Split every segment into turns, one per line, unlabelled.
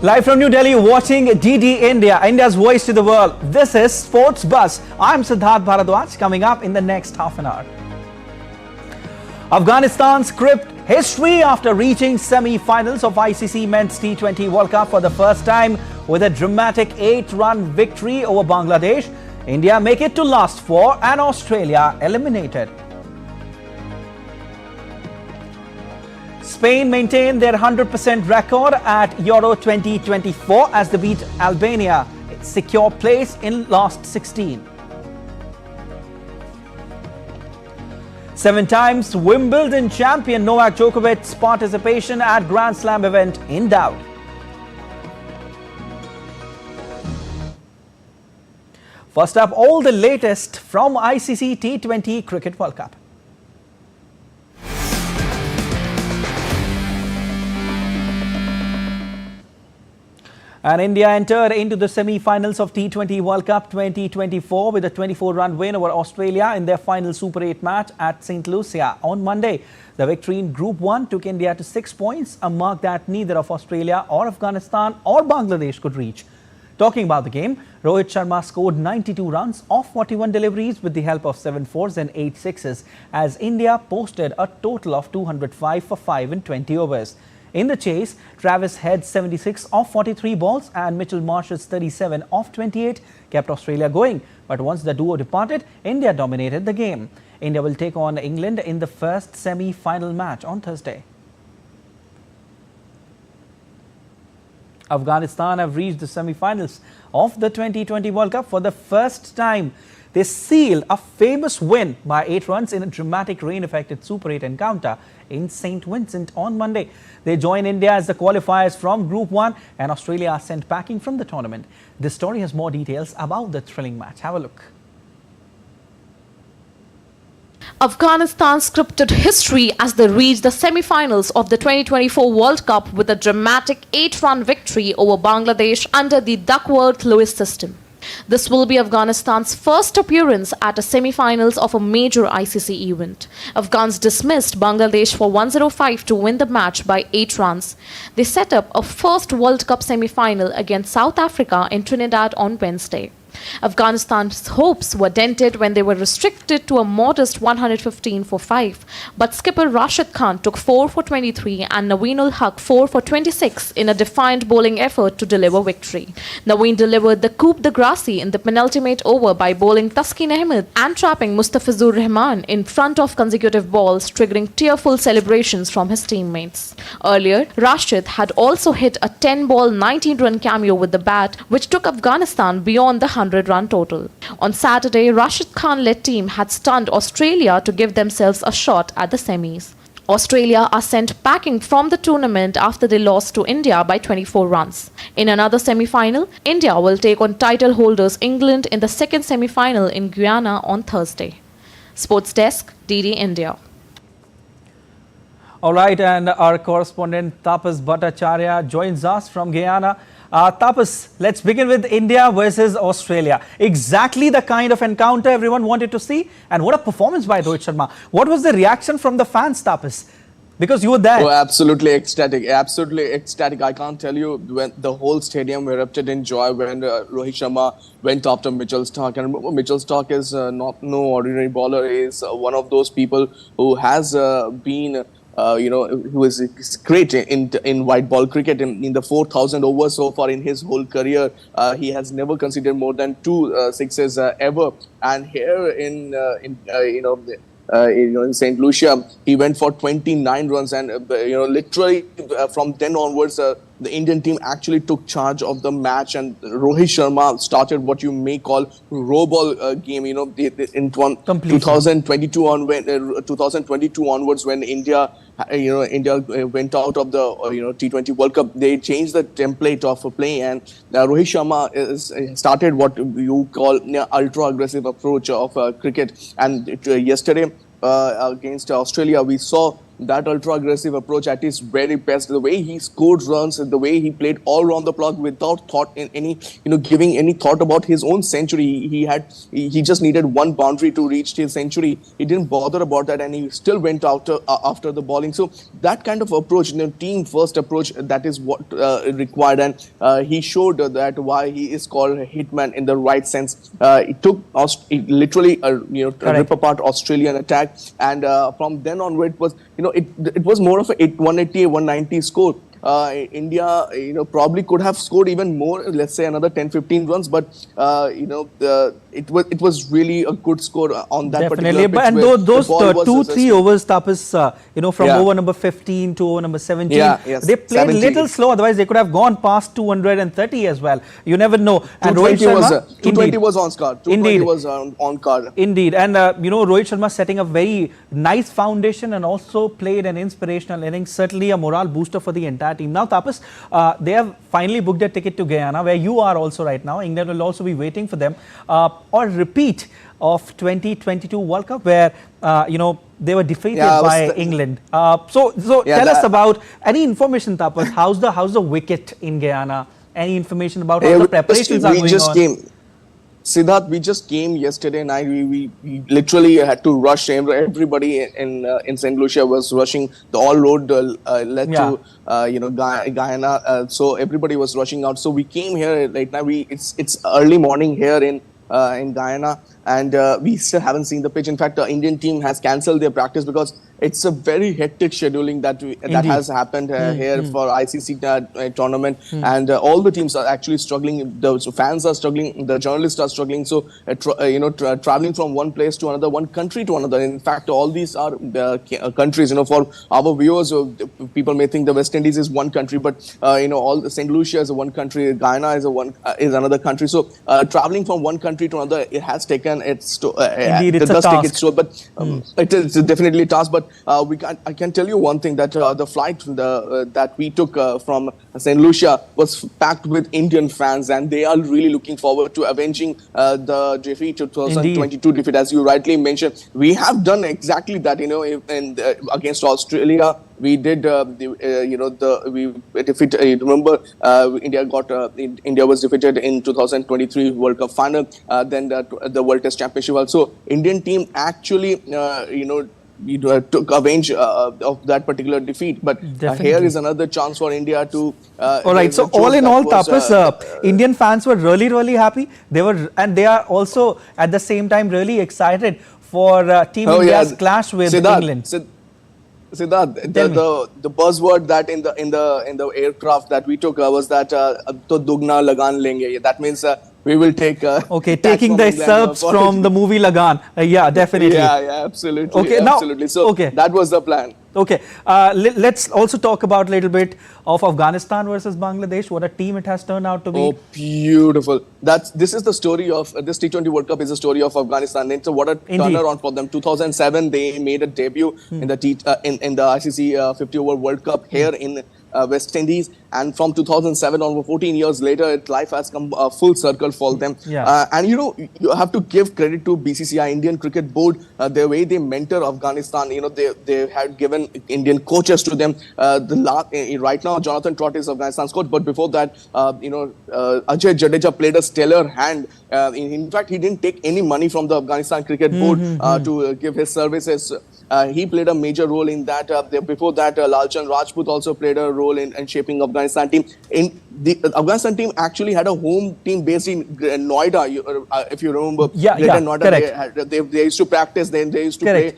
Live from New Delhi, watching DD India, India's voice to the world. This is Sports Buzz. I'm Siddharth Bharadwaj. Coming up in the next half an hour. Afghanistan script history after reaching semi-finals of ICC Men's T20 World Cup for the first time with a dramatic 8-run victory over Bangladesh. India make it to last four and Australia eliminated. Spain maintained their 100% record at Euro 2024 as they beat Albania, secure place in last 16. 7 times Wimbledon champion Novak Djokovic's participation at Grand Slam event in doubt. First up, all the latest from ICC T20 Cricket World Cup. And India entered into the semi-finals of T20 World Cup 2024 with a 24-run win over Australia in their final Super 8 match at St. Lucia on Monday. The victory in Group 1 took India to 6 points, a mark that neither of Australia or Afghanistan or Bangladesh could reach. Talking about the game, Rohit Sharma scored 92 runs off 41 deliveries with the help of 7 fours and 8 sixes as India posted a total of 205 for 5 in 20 overs. In the chase, Travis Head's 76 off 43 balls and Mitchell Marsh's 37 off 28 kept Australia going. But once the duo departed, India dominated the game. India will take on England in the first semi-final match on Thursday. Afghanistan have reached the semi-finals of the 2020 World Cup for the first time. They sealed a famous win by 8 runs in a dramatic rain-affected Super 8 encounter in St. Vincent on Monday. They join India as the qualifiers from Group 1 and Australia are sent packing from the tournament. This story has more details about the thrilling match. Have a look.
Afghanistan scripted history as they reached the semi-finals of the 2024 World Cup with a dramatic 8-run victory over Bangladesh under the Duckworth-Lewis system. This will be Afghanistan's first appearance at a semi-finals of a major ICC event. Afghans dismissed Bangladesh for 105 to win the match by 8 runs. They set up a first World Cup semi-final against South Africa in Trinidad on Wednesday. Afghanistan's hopes were dented when they were restricted to a modest 115 for 5, but skipper Rashid Khan took 4 for 23 and Naveen Haq 4 for 26 in a defiant bowling effort to deliver victory. Naveen delivered the coup de grace in the penultimate over by bowling Taskin Ahmed and trapping Mustafizur Rahman in front of consecutive balls, triggering tearful celebrations from his teammates. Earlier, Rashid had also hit a 10-ball 19-run cameo with the bat, which took Afghanistan beyond the 100-run total. On Saturday, Rashid Khan-led team had stunned Australia to give themselves a shot at the semis. Australia are sent packing from the tournament after they lost to India by 24 runs. In another semi-final, India will take on title holders England in the second semi-final in Guyana on Thursday. Sports Desk, DD India.
All right, and our correspondent Tapas Bhattacharya joins us from Guyana. Tapas, let's begin with India versus Australia. Exactly the kind of encounter everyone wanted to see, and what a performance by Rohit Sharma. What was the reaction from the fans, Tapas? Because you were there.
Oh, absolutely ecstatic. Absolutely ecstatic. I can't tell you when the whole stadium erupted in joy when Rohit Sharma went after Mitchell Starc. And remember, Mitchell Starc is not no ordinary bowler. He is one of those people who has been who is great in white ball cricket. In the 4,000 overs so far in his whole career, he has never conceded more than 2 sixes ever. And here in St. Lucia, he went for 29 runs, and literally from then onwards, the Indian team actually took charge of the match, and Rohit Sharma started what you may call row-ball game. In 2022 onwards, when India went out of the T20 World Cup, they changed the template of play, and Rohit Sharma started what you call ultra-aggressive approach of cricket. And yesterday against Australia, we saw that ultra-aggressive approach at his very best. The way he scored runs, the way he played all around the clock without thought in any, giving any thought about his own century. He just needed one boundary to reach his century. He didn't bother about that, and he still went out after the bowling. So that kind of approach, team first approach, that is what required, and he showed that why he is called a hitman in the right sense. It literally rip apart Australian attack, and from then onward it was more of a 180, 190 score. India, probably could have scored even more, let's say another 10-15 runs, but it was really a good score on that particular pitch.
And those 2-3 overs, Tapas, from over number 15 to over number 17, they played
70.
little slow. Otherwise, they could have gone past 230 as well. You never know.
And Rohit Sharma, 220 was on card. 220 was on card.
Indeed, and Rohit Sharma setting a very nice foundation and also played an inspirational innings. Certainly a morale booster for the entire team. Now, Tapas, they have finally booked a ticket to Guyana, where you are also right now. England will also be waiting for them. Or repeat of 2022 World Cup, where they were defeated by England. So tell us about any information, Tapas. How's the wicket in Guyana? Any information about how the preparations are going on?
Siddharth, we just came yesterday night. We literally had to rush. Everybody in St. Lucia was rushing. The all road led to Guyana. So everybody was rushing out. So we came here right now. It's early morning here in Guyana, and we still haven't seen the pitch. In fact, the Indian team has cancelled their practice because it's a very hectic scheduling that has happened here for ICC tournament, and all the teams are actually struggling. The fans are struggling, the journalists are struggling. So traveling from one place to another, one country to another. In fact, all these are countries. For our viewers, people may think the West Indies is one country, but all the St. Lucia is one country, Guyana is another country. So traveling from one country to another, it has taken its
Indeed, it's a task.
But it is definitely a task. But I can tell you one thing, that the flight that we took from St. Lucia was packed with Indian fans, and they are really looking forward to avenging the defeat, 2022 defeat. As you rightly mentioned, we have done exactly that. Against Australia, we did we defeated. Remember, India was defeated in 2023 World Cup final, then the World Test Championship. Also, Indian team actually took avenge of that particular defeat. But here is another chance for India to.
All right. So all in all, Tapas, Indian fans were really happy. They are also at the same time really excited for Team India's clash with England.
Siddharth, the buzzword that in the aircraft that we took was that to dugna lagan lenge. That means we will take
taking the excerpts from the movie Lagan. Yeah, definitely.
Yeah, absolutely.
Okay,
absolutely. So that was the plan.
Okay, let's also talk about a little bit of Afghanistan versus Bangladesh. What a team it has turned out to be.
Oh, beautiful. This is the story of this T20 World Cup. Is the story of Afghanistan. It's what a turnaround for them. 2007, they made a debut in the ICC 50 over World Cup here in West Indies, and from 2007 on, 14 years later, life has come full circle for them. And you have to give credit to BCCI, Indian Cricket Board, the way they mentor Afghanistan. They had given Indian coaches to them. Right now, Jonathan Trott is Afghanistan's coach, but before that, Ajay Jadeja played a stellar hand. In fact, he didn't take any money from the Afghanistan Cricket Board to give his services. He played a major role in that. Before that, Lalchand Rajput also played a role in shaping Afghanistan team. The Afghanistan team actually had a home team based in Noida, if you remember.
Noida,
they used to practice. Then they used to play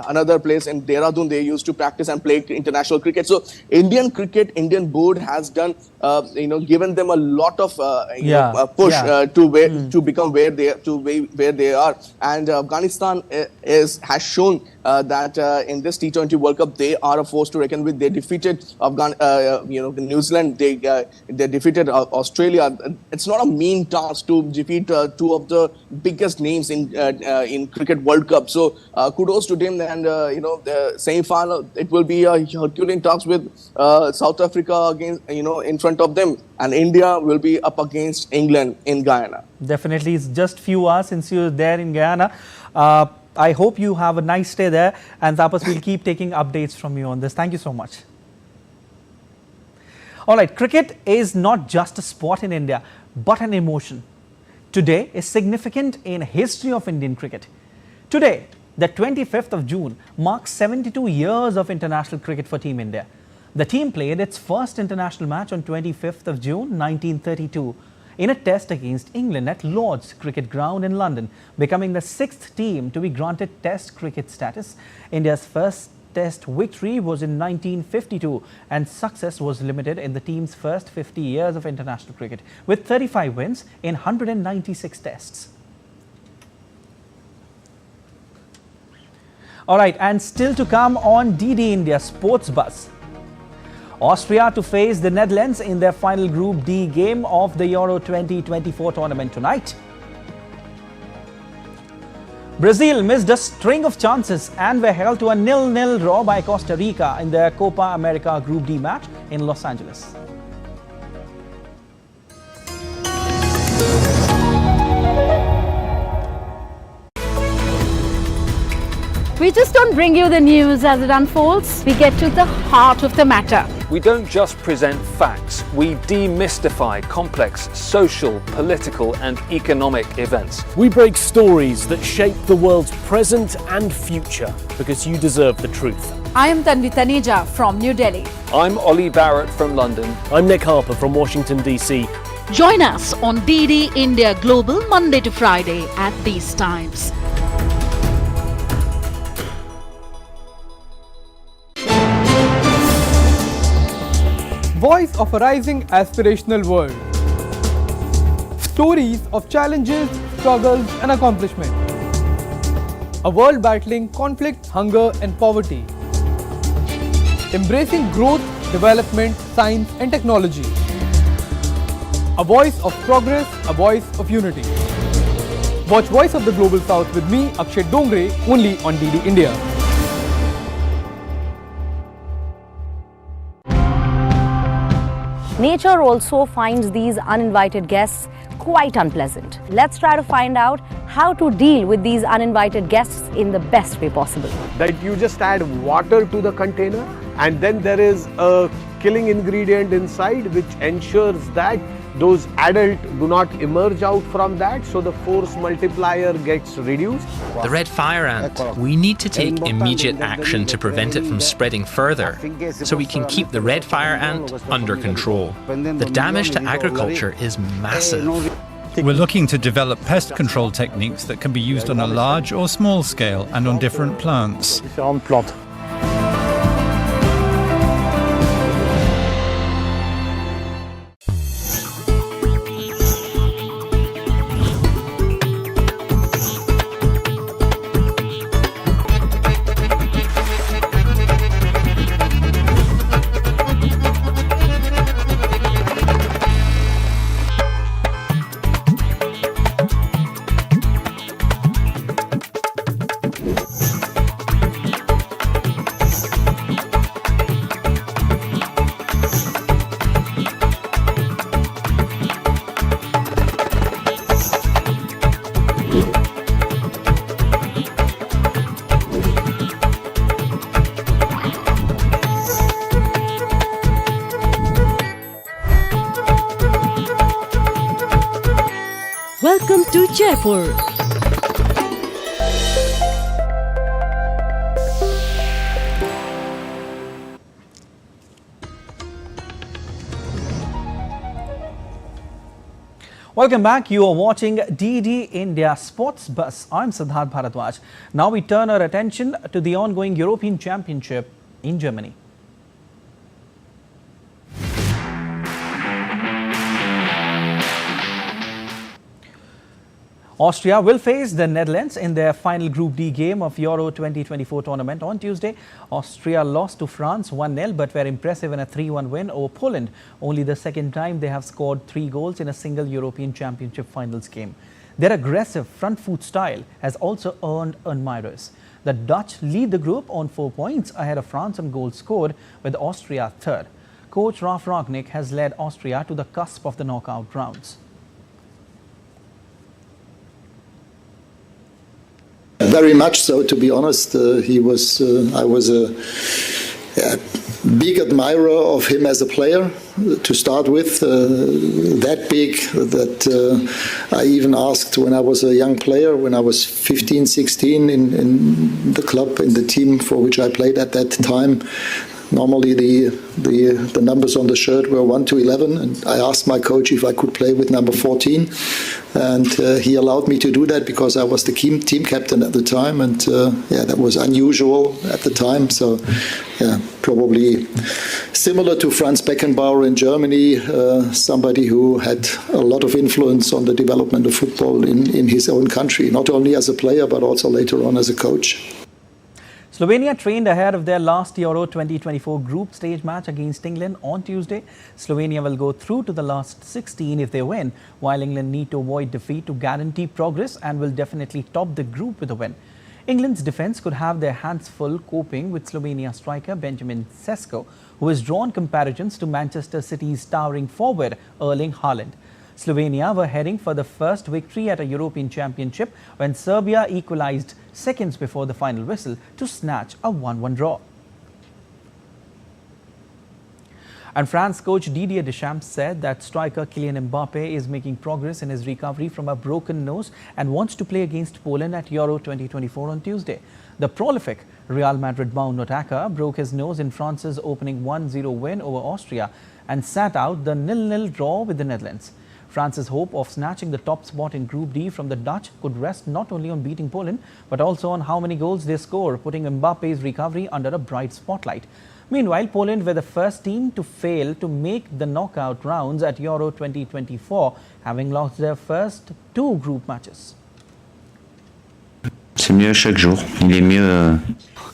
another place in Dehradun. They used to practice and play international cricket. So Indian board has done, given them a lot of push to become where they are. And Afghanistan has shown that in this T20 World Cup they are a force to reckon with. They defeated New Zealand. They defeated Australia. It's not a mean task to defeat two of the biggest names in Cricket World Cup. So kudos to them. And the semi-final, it will be a Herculean task with South Africa against in front of them, and India will be up against England in Guyana.
Definitely, it's just few hours since you were there in Guyana. I hope you have a nice stay there, and Tapas will keep taking updates from you on this. Thank you so much. All right, cricket is not just a sport in India, but an emotion. Today is significant in history of Indian cricket. Today, the 25th of June, marks 72 years of international cricket for Team India. The team played its first international match on 25th of June 1932 in a test against England at Lord's Cricket Ground in London, becoming the sixth team to be granted test cricket status. India's first test victory was in 1952, and success was limited in the team's first 50 years of international cricket, with 35 wins in 196 tests. All right, and still to come on DD India Sports Buzz. Austria to face the Netherlands in their final Group D game of the Euro 2024 tournament tonight. Brazil missed a string of chances and were held to a 0-0 draw by Costa Rica in their Copa America Group D match in Los Angeles.
We just don't bring you the news as it unfolds. We get to the heart of the matter.
We don't just present facts, we demystify complex social, political and economic events.
We break stories that shape the world's present and future because you deserve the truth.
I am Tanvi Taneja from New Delhi.
I'm Ollie Barrett from London.
I'm Nick Harper from Washington, DC.
Join us on DD India Global Monday to Friday at these times.
Voice of a rising aspirational world. Stories of challenges, struggles and accomplishment. A world battling conflict, hunger and poverty. Embracing growth, development, science and technology. A voice of progress, a voice of unity. Watch Voice of the Global South with me, Akshay Dongre, only on DD India.
Nature also finds these uninvited guests quite unpleasant. Let's try to find out how to deal with these uninvited guests in the best way possible.
That you just add water to the container and then there is a killing ingredient inside which ensures that those adults do not emerge out from that, so the force multiplier gets reduced.
The red fire ant, we need to take immediate action to prevent it from spreading further, so we can keep the red fire ant under control. The damage to agriculture is massive.
We're looking to develop pest control techniques that can be used on a large or small scale and on different plants.
Welcome to Jaipur.
Welcome back. You are watching DD India Sports Bus. I'm Siddharth Bharadwaj. Now we turn our attention to the ongoing European Championship in Germany. Austria will face the Netherlands in their final Group D game of Euro 2024 tournament on Tuesday. Austria lost to France 1-0 but were impressive in a 3-1 win over Poland, only the second time they have scored 3 goals in a single European Championship finals game. Their aggressive front foot style has also earned admirers. The Dutch lead the group on 4 points ahead of France on goals scored, with Austria third. Coach Ralf Rangnick has led Austria to the cusp of the knockout rounds.
very much so, to be honest. I was a big admirer of him as a player to start with, that big that I even asked when I was a young player, when I was 15, 16 in the club, in the team for which I played at that time. Normally the numbers on the shirt were 1 to 11, and I asked my coach if I could play with number 14, and he allowed me to do that because I was the team captain at the time, and that was unusual at the time. So probably similar to Franz Beckenbauer in Germany, somebody who had a lot of influence on the development of football in his own country, not only as a player but also later on as a coach.
Slovenia trained ahead of their last Euro 2024 group stage match against England on Tuesday. Slovenia will go through to the last 16 if they win, while England need to avoid defeat to guarantee progress and will definitely top the group with a win. England's defence could have their hands full coping with Slovenia striker Benjamin Sesko, who has drawn comparisons to Manchester City's towering forward Erling Haaland. Slovenia were heading for the first victory at a European Championship when Serbia equalised seconds before the final whistle to snatch a 1-1 draw. And France coach Didier Deschamps said that striker Kylian Mbappe is making progress in his recovery from a broken nose and wants to play against Poland at Euro 2024 on Tuesday. The prolific Real Madrid-bound attacker broke his nose in France's opening 1-0 win over Austria and sat out the 0-0 draw with the Netherlands. France's hope of snatching the top spot in Group D from the Dutch could rest not only on beating Poland, but also on how many goals they score, putting Mbappe's recovery under a bright spotlight. Meanwhile, Poland were the first team to fail to make the knockout rounds at Euro 2024, having lost their first 2 group matches.
C'est mieux chaque jour. Il est mieux.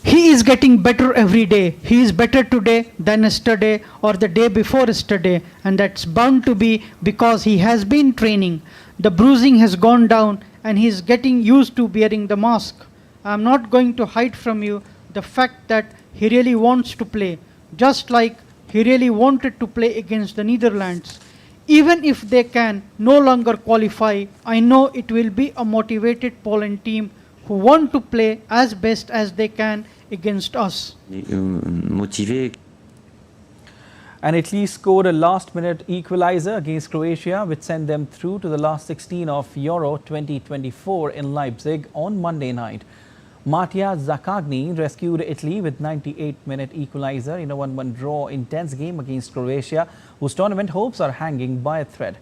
He is getting better every day. He is better today than yesterday or the day before yesterday, and that's bound to be because he has been training. The bruising has gone down and he is getting used to wearing the mask. I'm not going to hide from you the fact that he really wants to play, just like he really wanted to play against the Netherlands. Even if they can no longer qualify, I know it will be a motivated Poland team who want to play as best as they can against us.
Motivé.
And Italy scored a last-minute equaliser against Croatia, which sent them through to the last 16 of Euro 2024 in Leipzig on Monday night. Mattia Zaccagni rescued Italy with 98-minute equaliser in a 1-1 draw intense game against Croatia, whose tournament hopes are hanging by a thread.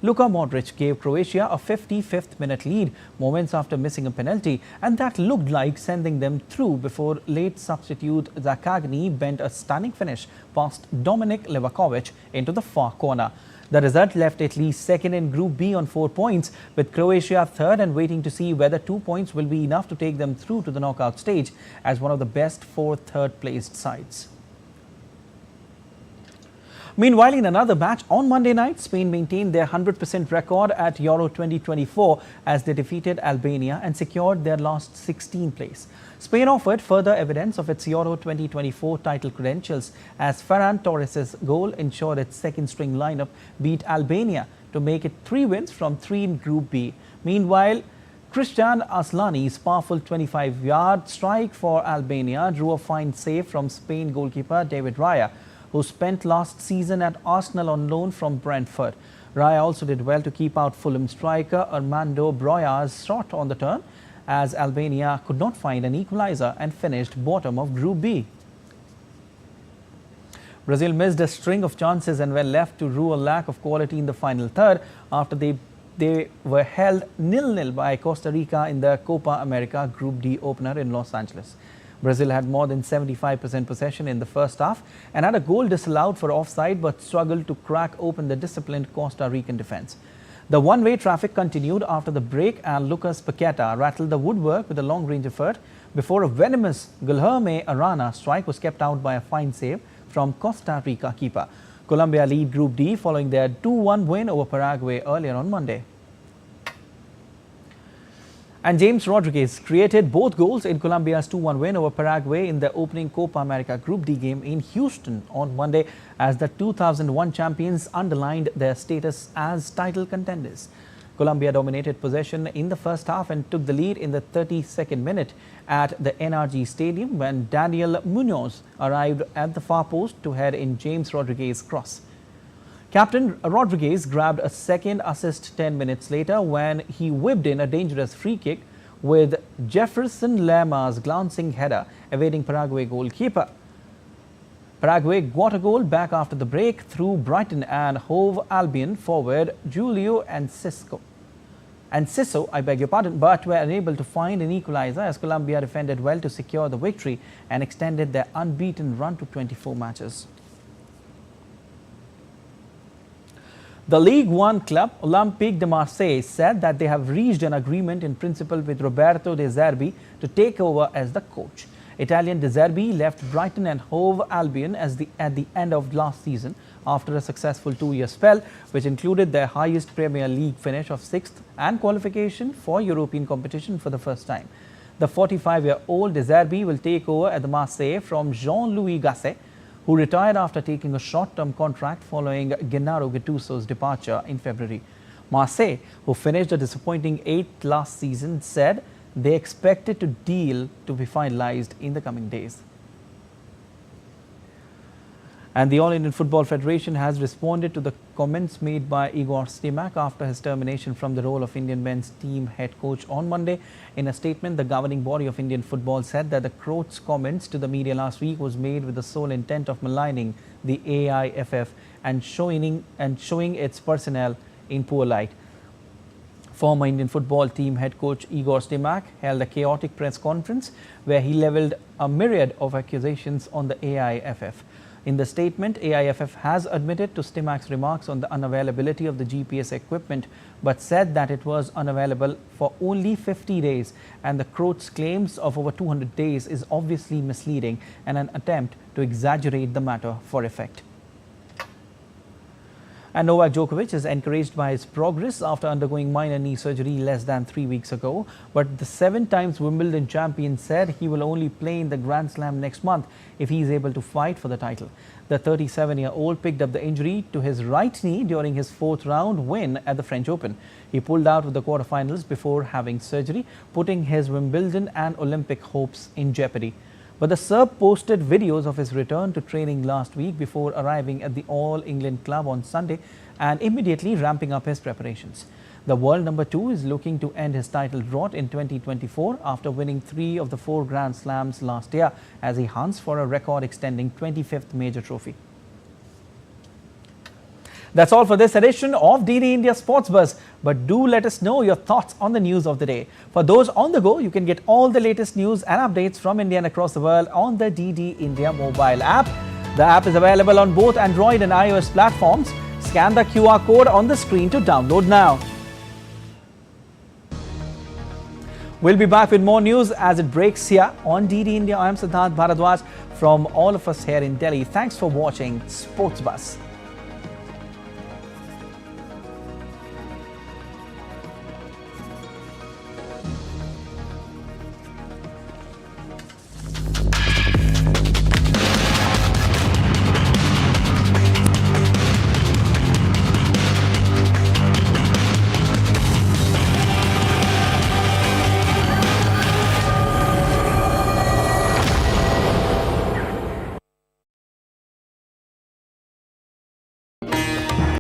Luka Modric gave Croatia a 55th minute lead moments after missing a penalty, and that looked like sending them through before late substitute Zaccagni bent a stunning finish past Dominik Livakovic into the far corner. The result left Italy second in Group B on 4 points, with Croatia third and waiting to see whether 2 points will be enough to take them through to the knockout stage as one of the best 4 third-placed sides. Meanwhile, in another match on Monday night, Spain maintained their 100% record at Euro 2024 as they defeated Albania and secured their last 16th place. Spain offered further evidence of its Euro 2024 title credentials as Ferran Torres' goal ensured its second-string lineup beat Albania to make it 3 wins from 3 in Group B. Meanwhile, Christian Aslani's powerful 25-yard strike for Albania drew a fine save from Spain goalkeeper David Raya, who spent last season at Arsenal on loan from Brentford. Raya also did well to keep out Fulham striker Armando Broja's shot on the turn, as Albania could not find an equaliser and finished bottom of Group B. Brazil missed a string of chances and were left to rue a lack of quality in the final third after they were held 0-0 by Costa Rica in the Copa America Group D opener in Los Angeles. Brazil had more than 75% possession in the first half and had a goal disallowed for offside, but struggled to crack open the disciplined Costa Rican defense. The one-way traffic continued after the break, and Lucas Paqueta rattled the woodwork with a long-range effort before a venomous Guilherme Arana strike was kept out by a fine save from Costa Rica keeper. Colombia lead Group D following their 2-1 win over Paraguay earlier on Monday. And James Rodriguez created both goals in Colombia's 2-1 win over Paraguay in the opening Copa America Group D game in Houston on Monday, as the 2001 champions underlined their status as title contenders. Colombia dominated possession in the first half and took the lead in the 32nd minute at the NRG Stadium when Daniel Munoz arrived at the far post to head in James Rodriguez's cross. Captain Rodriguez grabbed a second assist 10 minutes later when he whipped in a dangerous free kick with Jefferson Lerma's glancing header evading Paraguay goalkeeper. Paraguay got a goal back after the break through Brighton and Hove Albion forward Julio Enciso, but were unable to find an equalizer as Colombia defended well to secure the victory and extended their unbeaten run to 24 matches. The League One club Olympique de Marseille said that they have reached an agreement in principle with Roberto De Zerbi to take over as the coach. Italian De Zerbi left Brighton and Hove Albion at the end of last season after a successful two-year spell, which included their highest Premier League finish of 6th and qualification for European competition for the first time. The 45-year-old De Zerbi will take over at the Marseille from Jean-Louis Gasset, who retired after taking a short-term contract following Gennaro Gattuso's departure in February. Marseille, who finished a disappointing 8th last season, said they expected the deal to be finalized in the coming days. And the All Indian Football Federation has responded to the comments made by Igor Stimac after his termination from the role of Indian men's team head coach on Monday. In a statement, the governing body of Indian football said that the coach's comments to the media last week was made with the sole intent of maligning the AIFF and showing its personnel in poor light. Former Indian football team head coach Igor Stimac held a chaotic press conference where he levelled a myriad of accusations on the AIFF. In the statement, AIFF has admitted to Stimac's remarks on the unavailability of the GPS equipment, but said that it was unavailable for only 50 days, and the coach's claims of over 200 days is obviously misleading and an attempt to exaggerate the matter for effect. And Novak Djokovic is encouraged by his progress after undergoing minor knee surgery less than 3 weeks ago. But the 7-time Wimbledon champion said he will only play in the Grand Slam next month if he is able to fight for the title. The 37-year-old picked up the injury to his right knee during his 4th round win at the French Open. He pulled out of the quarterfinals before having surgery, putting his Wimbledon and Olympic hopes in jeopardy. But the Serb posted videos of his return to training last week before arriving at the All England club on Sunday and immediately ramping up his preparations. The world number 2 is looking to end his title drought in 2024 after winning 3 of the 4 Grand Slams last year as he hunts for a record-extending 25th major trophy. That's all for this edition of DD India Sports Buzz. But do let us know your thoughts on the news of the day. For those on the go, you can get all the latest news and updates from India and across the world on the DD India mobile app. The app is available on both Android and iOS platforms. Scan the QR code on the screen to download now. We'll be back with more news as it breaks here on DD India. I am Siddharth Bharadwaj from all of us here in Delhi. Thanks for watching Sports Buzz.